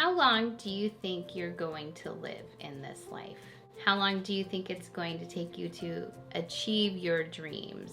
How long do you think you're going to live in this life? How long do you think it's going to take you to achieve your dreams?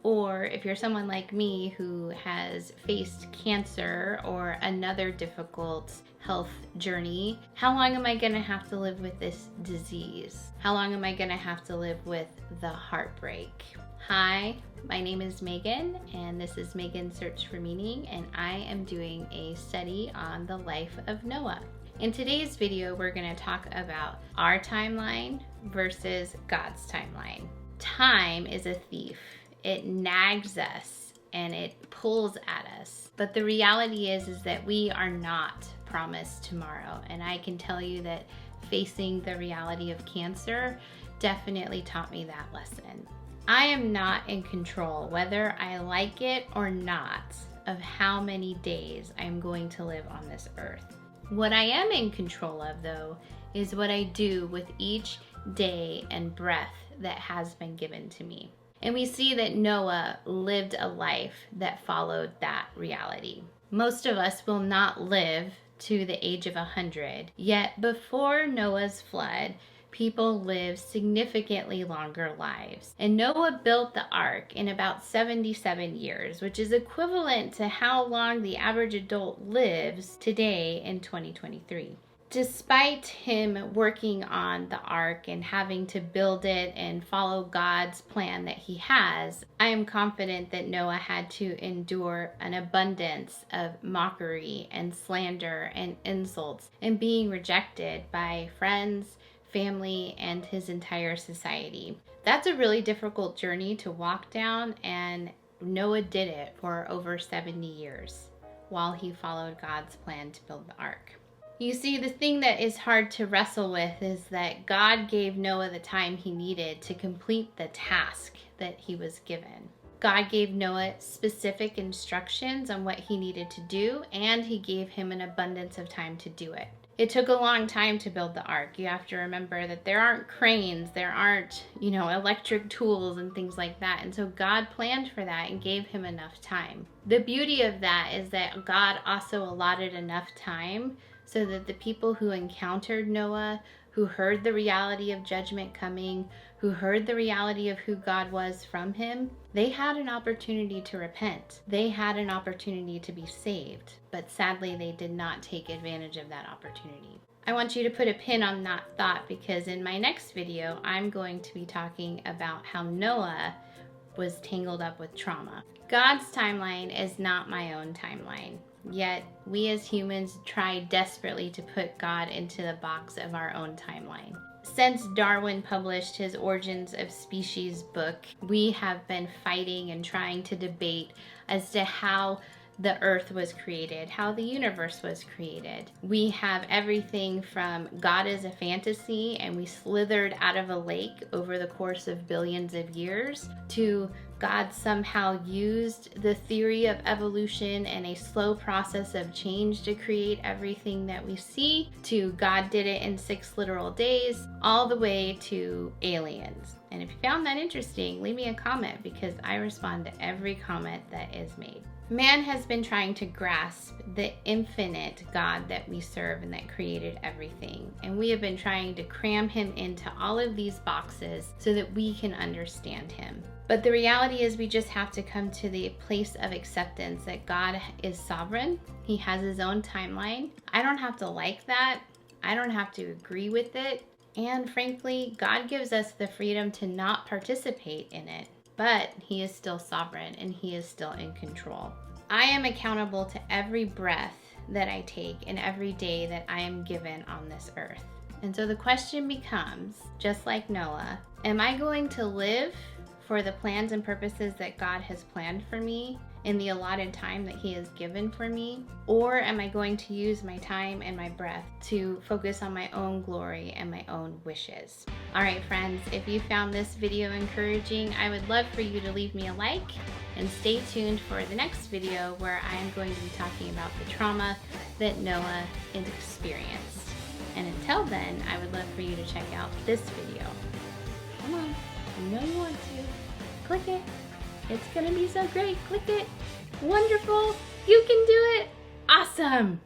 Or if you're someone like me who has faced cancer or another difficult health journey, how long am I going to have to live with this disease? How long am I going to have to live with the heartbreak? Hi, my name is Megan, and this is Megan's Search for Meaning, and I am doing a study on the life of Noah. In today's video, we're going to talk about our timeline versus God's timeline. Time is a thief. It nags us and it pulls at us. But the reality is that we are not promised tomorrow. And I can tell you that facing the reality of cancer definitely taught me that lesson. I am not in control, whether I like it or not, of how many days I'm going to live on this earth. What I am in control of, though, is what I do with each day and breath that has been given to me. And we see that Noah lived a life that followed that reality. Most of us will not live to the age of 100, yet before Noah's flood, people lived significantly longer lives. And Noah built the ark in about 77 years, which is equivalent to how long the average adult lives today in 2023. Despite him working on the ark and having to build it and follow God's plan that he has, I am confident that Noah had to endure an abundance of mockery and slander and insults and being rejected by friends, family, and his entire society. That's a really difficult journey to walk down, and Noah did it for over 70 years while he followed God's plan to build the ark. You see, the thing that is hard to wrestle with is that God gave Noah the time he needed to complete the task that he was given. God gave Noah specific instructions on what he needed to do, and he gave him an abundance of time to do it. It took a long time to build the ark. You have to remember that there aren't cranes, there aren't, electric tools and things like that. And so God planned for that and gave him enough time. The beauty of that is that God also allotted enough time so that the people who encountered Noah, who heard the reality of judgment coming, who heard the reality of who God was from him, they had an opportunity to repent. They had an opportunity to be saved, but sadly they did not take advantage of that opportunity. I want you to put a pin on that thought, because in my next video, I'm going to be talking about how Noah was tangled up with trauma. God's timeline is not my own timeline. Yet, we as humans try desperately to put God into the box of our own timeline. Since Darwin published his Origins of Species book, we have been fighting and trying to debate as to how the earth was created, how the universe was created. We have everything from God is a fantasy and we slithered out of a lake over the course of billions of years, to God somehow used the theory of evolution and a slow process of change to create everything that we see, to God did it in 6 literal days, all the way to aliens. And if you found that interesting, leave me a comment, because I respond to every comment that is made. Man has been trying to grasp the infinite God that we serve and that created everything. And we have been trying to cram him into all of these boxes so that we can understand him. But the reality is we just have to come to the place of acceptance that God is sovereign. He has his own timeline. I don't have to like that. I don't have to agree with it. And frankly, God gives us the freedom to not participate in it. But he is still sovereign and he is still in control. I am accountable to every breath that I take and every day that I am given on this earth. And so the question becomes, just like Noah, am I going to live for the plans and purposes that God has planned for me in the allotted time that he has given for me? Or am I going to use my time and my breath to focus on my own glory and my own wishes? All right, friends, if you found this video encouraging, I would love for you to leave me a like and stay tuned for the next video, where I am going to be talking about the trauma that Noah experienced. And until then, I would love for you to check out this video. Come on, you know you want to. Click it. It's gonna be so great. Click it. Wonderful. You can do it. Awesome.